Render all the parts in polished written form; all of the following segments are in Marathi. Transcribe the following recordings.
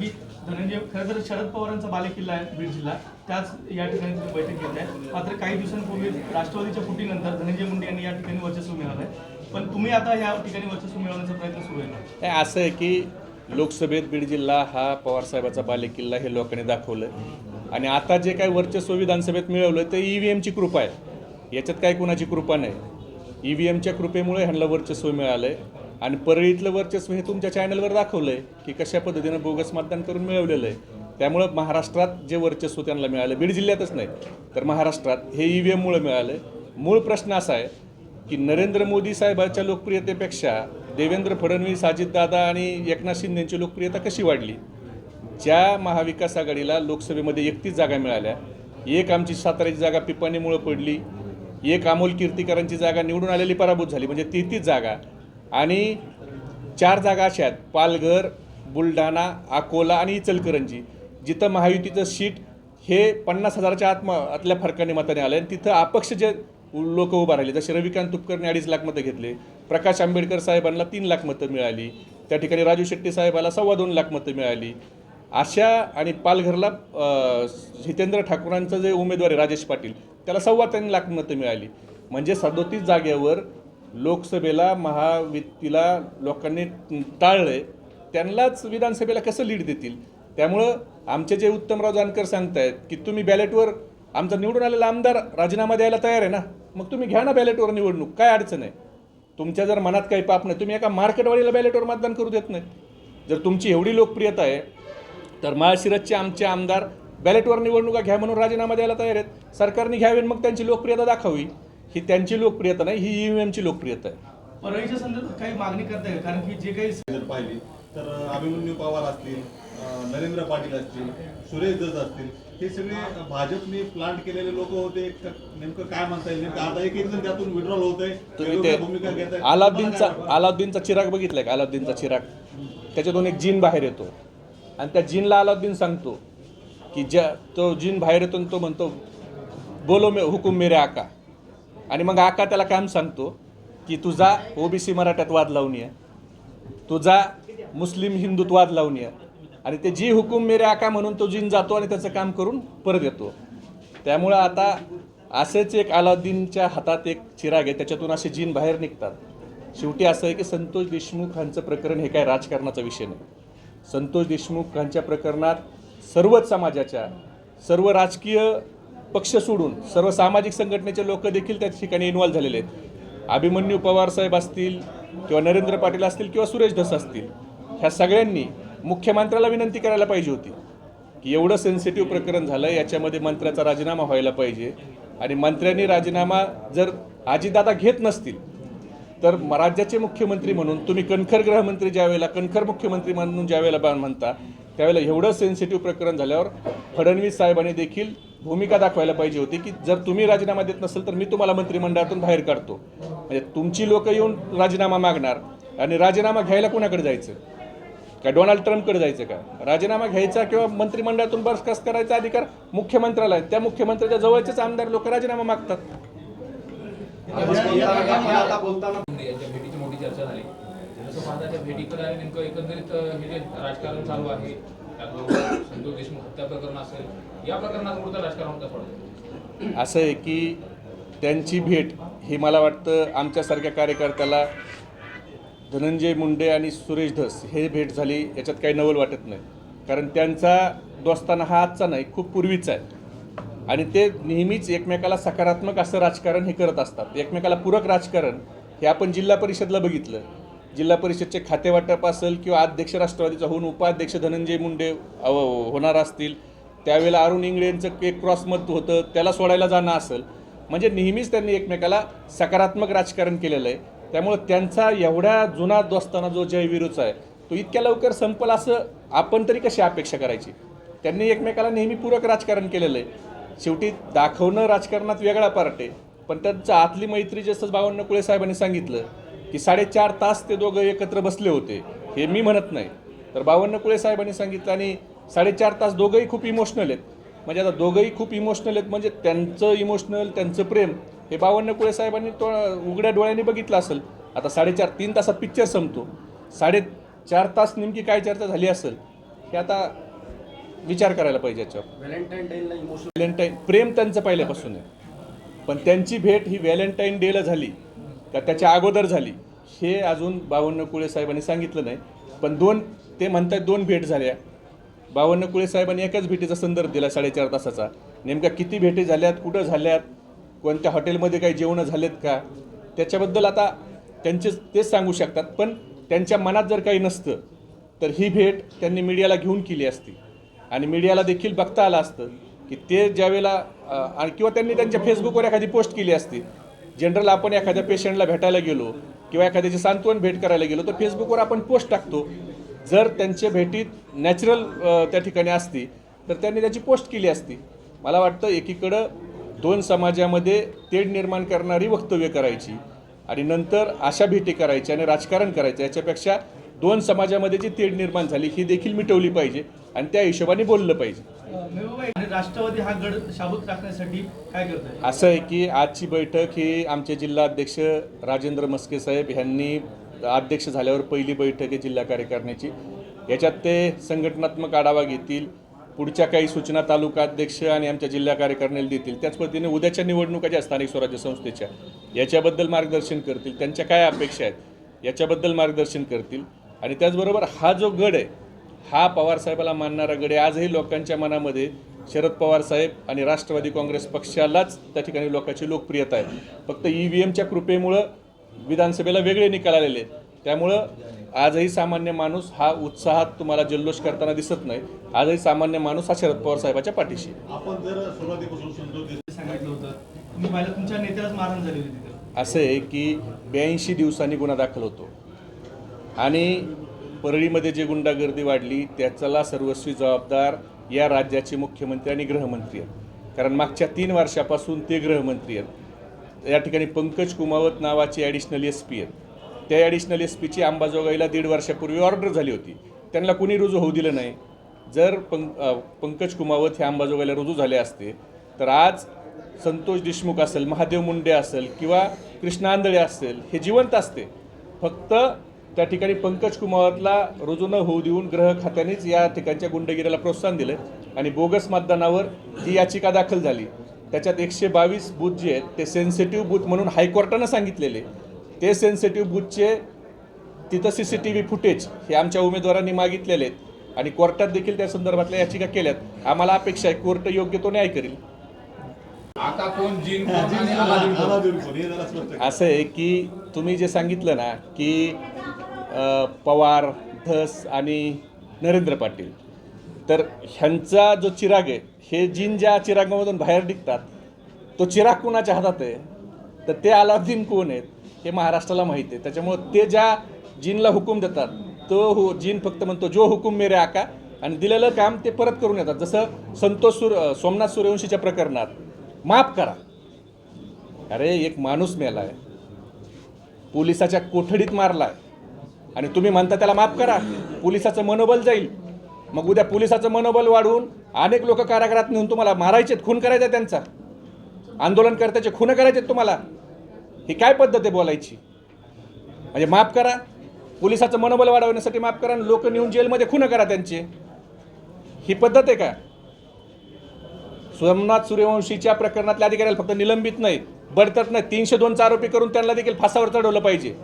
की धनंजय खरं तर शरद पवारांचा बालेकिल्ला आहे बीड जिल्हा, त्याच या ठिकाणी तुम्ही बैठक घेत आहे. मात्र काही दिवसांपूर्वी राष्ट्रवादीच्या फुटीनंतर धनंजय मुंडे यांनी या ठिकाणी वर्चस्व मिळवलं आहे. पण तुम्ही आता या ठिकाणी वर्चस्व मिळवण्याचा प्रयत्न सुरू आहे नाही, असं आहे की लोकसभेत बीड जिल्हा हा पवारसाहेबाचा बालेकिल्ला हे लोकांनी दाखवलं आणि आता जे काही वर्चस्व विधानसभेत मिळवलं ते EVMची कृपा आहे. याच्यात काही कुणाची कृपा नाही. EVMच्या कृपेमुळे ह्यांना वर्चस्व मिळालं आहे आणि परळीतलं वर्चस्व हे तुमच्या चॅनलवर दाखवलं आहे की कशा पद्धतीनं बोगस मतदान करून मिळवलेलं आहे. त्यामुळं महाराष्ट्रात जे वर्चस्व त्यांना मिळालं, बीड जिल्ह्यातच नाही तर महाराष्ट्रात हे EVMमुळे मिळालं आहे. मूळ प्रश्न असा आहे की नरेंद्र मोदी साहेबांच्या लोकप्रियतेपेक्षा देवेंद्र फडणवीस, अजितदादा आणि एकनाथ शिंदेंची लोकप्रियता कशी वाढली. ज्या महाविकास आघाडीला लोकसभेमध्ये 31 जागा मिळाल्या, एक आमची साताऱ्याची जागा पिपाणीमुळे पडली, एक अमोल कीर्तीकरांची जागा निवडून आलेली पराभूत झाली, म्हणजे 33 जागा आणि 4 जागा अशा आहेत पालघर, बुलढाणा, अकोला आणि इचलकरंजी, जिथं महायुतीचं सीट हे 50,000च्या आतल्या फरकाने मताने आलं आणि तिथं अपक्ष जे लोक उभा राहिले, जसे रविकांत तुपकरने 2.5 लाख मतं घेतले, प्रकाश आंबेडकर साहेबांना 3 लाख मतं मिळाली, त्या ठिकाणी राजू शेट्टी साहेबाला 2.25 लाख मतं मिळाली. अशा आणि पालघरला हितेंद्र ठाकूरांचं जे उमेदवार आहे राजेश पाटील, त्याला 3.25 लाख मतं मिळाली. म्हणजे 37 जागेवर लोकसभेला महायुतीला लोकांनी टाळलं आहे, त्यांनाच विधानसभेला कसं लीड देतील. त्यामुळं आमचे जे उत्तमराव जानकर सांगतायत की तुम्ही बॅलेटवर आमचा निवडून आलेला आमदार राजीनामा द्यायला तयार आहे ना, मग तुम्ही घ्या ना बॅलेटवर निवडणूक, काय अडचण आहे. तुमच्या जर मनात काही पाप नाही, तुम्ही एका मार्केटवाडीला बॅलेटवर मतदान करू देत नाही. जर तुमची एवढी लोकप्रियता आहे तर माळशिरसचे आमचे आमदार बॅलेटवर निवडणुका घ्या म्हणून राजीनामा द्यायला तयार आहेत. सरकारने घ्यावे मग त्यांची लोकप्रियता दाखवावी. ही त्यांची लोकप्रियता नाही, ही EVMची लोकप्रियता आहे. परळीच्या संदर्भात काही मागणी करताय का? कारण की जे काही जर पाहिली तर अभिमन्यू पवार असतील, नरेंद्र पाटील असतील, सुरेश धस असतील, हे सगळे भाजपने प्लांट केलेले लोक होते. नेमकं काय म्हणता येईल, नेमकं आता एक जण त्यातून विड्रॉल होत आहे, तुम्ही ते भूमिका घेत आहे. अलाउद्दीनचा चिराग बघितलाय का? अलाउद्दीनचा चिराग, त्याच्यातून एक जीन बाहेर येतो आणि त्या जीनला अलाउद्दीन सांगतो की तो जीन बाहेर येतो तो म्हणतो बोलो मे हुकुम मेरे आका, आणि मग आका त्याला काम सांगतो की तुझा OBC मराठ्यात वाद लावून ये, तुझा मुस्लिम हिंदूत वाद लावून ये, आणि ते जी हुकुम मेरे आका म्हणून तो जीन जातो आणि त्याचं काम करून परत येतो. त्यामुळं आता असेच एक अलाउद्दीनच्या हातात एक चिराग आहे, त्याच्यातून असे जीन बाहेर निघतात. शेवटी असं आहे की संतोष देशमुखांचं प्रकरण हे काय राजकारणाचा विषय नाही. संतोष देशमुखांच्या प्रकरणात सर्वच समाजाच्या, सर्व राजकीय पक्ष सोडून सर्व सामाजिक संघटनेचे लोक देखील त्या ठिकाणी इन्व्हॉल्व झालेले आहेत. अभिमन्यू पवार साहेब असतील किंवा नरेंद्र पाटील असतील किंवा सुरेश धस असतील, ह्या सगळ्यांनी मुख्यमंत्र्याला विनंती करायला पाहिजे होती की एवढं सेन्सिटिव्ह प्रकरण झालं, याच्यामध्ये मंत्र्याचा राजीनामा व्हायला पाहिजे. आणि मंत्र्यांनी राजीनामा जर अजितदादा घेत नसतील तर राज्याचे मुख्यमंत्री म्हणून तुम्ही कणखर गृहमंत्री ज्यावेळेला, कणखर मुख्यमंत्री म्हणून ज्यावेळेला म्हणता, त्यावेळेला एवढं सेन्सिटिव्ह प्रकरण झाल्यावर फडणवीस साहेबांनी देखील भूमिका दाखवायला पाहिजे होती की जर तुम्ही राजीनामा देत नसेल तर मी तुम्हाला मंत्रिमंडळातून बाहेर काढतो. म्हणजे तुमची लोक येऊन राजीनामा मागणार आणि राजीनामा घ्यायला कोणाकडे जायचं का? डोनाल्ड ट्रम्पकडे जायचं का? राजीनामा घ्यायचा किंवा मंत्रिमंडळातून बरखास्त करायचा अधिकार मुख्यमंत्र्याला आहे. त्या मुख्यमंत्र्याच्या जवळचेच आमदार लोक राजीनामा मागतात. यांच्या भेटीची मोठी चर्चा झाली. जसं पाहता त्या भेटीकडे आणि नेमकं एकंदरीत हे जे राजकारण चालू आहे, संतोष देशमुख हत्या प्रकरण असेल, या प्रकरणात कुठं राजकारण कसं वाटतं? असं आहे की त्यांची भेट ही मला वाटतं आमच्यासारख्या कार्यकर्त्याला धनंजय मुंडे आणि सुरेश धस हे भेट झाली याच्यात काही नवल वाटत नाही. कारण त्यांचा दोस्ताना हा आजचा नाही, खूप पूर्वीचा आहे आणि ते नेहमीच एकमेकाला सकारात्मक असं राजकारण हे करत असतात. एकमेकाला पूरक राजकारण हे आपण जिल्हा परिषदला बघितलं. जिल्हा परिषदचे खातेवाटप असेल किंवा अध्यक्ष राष्ट्रवादीचा होऊन उपाध्यक्ष धनंजय मुंडे होणार असतील, त्यावेळेला अरुण इंगळे यांचं एक क्रॉसमत होतं, त्याला सोडायला जाणं असेल, म्हणजे नेहमीच त्यांनी एकमेकाला सकारात्मक राजकारण केलेलं आहे. त्यामुळं त्यांचा एवढ्या जुना दोस्ताना जो जयवीरूचा आहे तो इतक्या लवकर संपल असं आपण तरी कशी अपेक्षा करायची. त्यांनी एकमेकाला नेहमी पूरक राजकारण केलेलं आहे. शेवटी दाखवणं राजकारणात वेगळा पार्ट आहे, पण त्यांचं आतली मैत्री जसं बावन्नकुळे साहेबांनी सांगितलं की 4.5 तास ते दोघं एकत्र बसले होते, हे मी म्हणत नाही तर बावन्नकुळे साहेबांनी सांगितलं. आणि 4.5 तास दोघंही खूप इमोशनल आहेत. म्हणजे आता दोघंही खूप इमोशनल आहेत म्हणजे त्यांचं इमोशनल, त्यांचं प्रेम हे बावन्नकुळे साहेबांनी तो उघड्या डोळ्यांनी बघितलं असेल. आता 3 तासात पिक्चर संपतो, 4.5 तास नेमकी काय चर्चा झाली असेल हे आता विचार करायला पाहिजे याच्यावर. व्हॅलेंटाईन प्रेम त्यांचं पहिल्यापासून आहे, पण त्यांची भेट ही व्हॅलेंटाईन डेला झाली का त्याच्या अगोदर झाली हे अजून बावन्नकुळे साहेबांनी सांगितलं नाही. पण ते म्हणतात 2 भेट झाल्या. बावन्नकुळे साहेबांनी एकाच भेटीचा संदर्भ दिला 4.5 तासाचा. नेमक्या किती भेटी झाल्यात, कुठं झाल्यात, कोणत्या हॉटेलमध्ये काही जेवणं झालेत का, त्याच्याबद्दल आता तेच सांगू शकतात. पण त्यांच्या मनात जर काही नसतं तर ही भेट त्यांनी मीडियाला घेऊन केली असती आणि मीडियाला देखील बघता आलं असतं की ते ज्यावेळेला किंवा त्यांनी त्यांच्या फेसबुकवर एखादी पोस्ट केली असती. जनरल आपण एखाद्या पेशंटला भेटायला गेलो किंवा एखाद्याची सांत्वन भेट करायला गेलो तर फेसबुकवर आपण पोस्ट टाकतो. जर त्यांच्या भेटीत नॅचरल त्या ठिकाणी असती तर त्यांनी त्याची पोस्ट केली असती. मला वाटतं एकीकडं 2 समाजामध्ये तेढ निर्माण करणारी वक्तव्य करायची आणि नंतर अशा भेटी करायच्या आणि राजकारण करायचं, याच्यापेक्षा 2 समाजामध्ये जी तेढ निर्माण झाली ही देखील मिटवली पाहिजे आणि त्या हिशोबाने बोललं पाहिजे. आणि राष्ट्रवादी हा गड शाबूत राखण्यासाठी काय करत आहे? असं आहे की आजची बैठक ही आमचे जिल्हा अध्यक्ष राजेंद्र मस्के साहेब यांनी अध्यक्ष झाल्यावर पहिली बैठक आहे जिल्हा कार्यकारिणीची. याच्यात ते संघटनात्मक आढावा घेतील, पुढच्या काही सूचना तालुका अध्यक्ष आणि आमच्या जिल्हा कार्यकारिणीला देतील. त्याच पद्धतीने उद्याच्या निवडणुका ज्या स्थानिक स्वराज्य संस्थेच्या याच्याबद्दल मार्गदर्शन करतील, त्यांच्या काय अपेक्षा आहेत याच्याबद्दल मार्गदर्शन करतील. आणि त्याचबरोबर हा जो गड आहे हा पवारसाहेबाला मानणारा गड आहे. आजही लोकांच्या मनामध्ये शरद पवार साहेब आणि राष्ट्रवादी काँग्रेस पक्षालाच त्या ठिकाणी लोकांची लोकप्रियता आहे. फक्त EVMच्या कृपेमुळं विधानसभेला वेगळे निकाल आलेले आहेत. त्यामुळं आजही सामान्य माणूस हा उत्साहात तुम्हाला जल्लोष करताना दिसत नाही. आजही सामान्य माणूस हा शरद पवार साहेबाच्या पाठीशी. आपण जर सुरुवातीपासून सांगितलं होतं, तुम्ही पाहिलं तुमच्या नेत्यालाच मारहाण झाली होती तिथे. असं आहे की 82 दिवसांनी गुन्हा दाखल होतो आणि परळीमध्ये जी गुंडागर्दी वाढली त्याच्याला सर्वस्वी जबाबदार या राज्याचे मुख्यमंत्री आणि गृहमंत्री आहेत. कारण मागच्या 3 वर्षापासून ते गृहमंत्री आहेत. या ठिकाणी पंकज कुमावत नावाचे ॲडिशनल SP आहेत. त्या ॲडिशनल SPची अंबाजोगाईला 1.5 वर्षापूर्वी ऑर्डर झाली होती, त्यांना कुणी रुजू होऊ दिलं नाही. जर पंकज कुमावत हे अंबाजोगाईला रुजू झाले असते तर आज संतोष देशमुख असेल, महादेव मुंडे असेल किंवा कृष्णा आंधळे असेल हे जिवंत असते. फक्त त्या ठिकाणी पंकज कुमावतला रुजू न होऊ देऊन गृह खात्यानेच या ठिकाणच्या गुंडगिरीला प्रोत्साहन दिलं आणि बोगस मतदानावर जी याचिका दाखल झाली त्याच्यात 122 बूथ जे आहेत ते सेन्सिटिव्ह बूथ म्हणून हायकोर्टानं सांगितलेले. ते सेन्सिटिव्ह बूथचे तिथं CCTV फुटेज हे आमच्या उमेदवारांनी मागितलेले आहेत आणि कोर्टात देखील त्या संदर्भातल्या याचिका केल्यात. आम्हाला अपेक्षा आहे कोर्ट योग्य तो न्याय करेल. आता कोण जिन कोण आणि अलादीन कोण? असं आहे की तुम्ही जे सांगितलं ना की पवार, धस आणि नरेंद्र पाटील, तर ह्यांचा जो चिराग आहे हे जिन ज्या चिरागामधून बाहेर निघतात तो चिराग कुणाच्या हातात आहे तर ते अलादीन कोण आहेत हे महाराष्ट्राला माहिती आहे. त्याच्यामुळं ते ज्या जिनला हुकूम देतात तो जिन फक्त म्हणतो जो हुकूम मेरे आका आणि दिलेलं काम ते परत करून येतात. जसं सोमनाथ सूर्यवंशीच्या प्रकरणात माफ करा, अरे एक माणूस मेला आहे, पोलिसाच्या कोठडीत मारला आहे आणि तुम्ही म्हणता त्याला माफ करा, पोलिसाचं मनोबल जाईल. मग उद्या पोलिसाचं मनोबल वाढवून अनेक लोक कारागृहात नेऊन तुम्हाला मारायचेत, खून करायचा त्यांचा, आंदोलनकर्त्याचे खून करायचे तुम्हाला. ही काय पद्धत आहे बोलायची? म्हणजे माफ करा, पोलिसाचं मनोबल वाढवण्यासाठी माफ करा आणि लोक नेऊन जेलमध्ये खून करा त्यांचे, ही पद्धत आहे का? सोमनाथ सूर्यवंशीच्या प्रकरणातल्या अधिकाऱ्याला फक्त निलंबित नाही, बडतर्फ नाही, 302चा आरोपी करून त्यांना देखील फासावर चढवलं पाहिजे.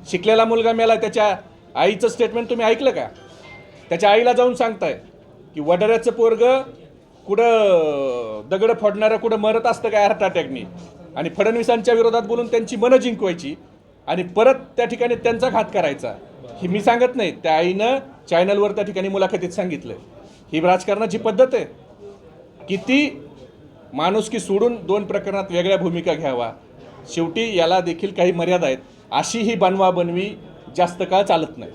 शिकलेला मुलगा मेला, त्याच्या आईचं स्टेटमेंट तुम्ही ऐकलं का? त्याच्या आईला जाऊन सांगताय की वडाऱ्याचं पोरगं कुठं दगड फोडणारं कुठं मरत असतं काय हार्ट अटॅकनी, आणि फडणवीसांच्या विरोधात बोलून त्यांची मनं जिंकवायची आणि परत त्या ठिकाणी त्यांचा घात करायचा. ही मी सांगत नाही, त्या आईनं चॅनलवर त्या ठिकाणी मुलाखतीत सांगितलं. ही राजकारणाची पद्धत आहे. किती माणुसकी सोडून 2 प्रकरणात वेगळ्या भूमिका घ्यावा. शेवटी याला देखील काही मर्यादा आहेत. अशी ही बनवाबनवी जास्त काळ चालत नाही.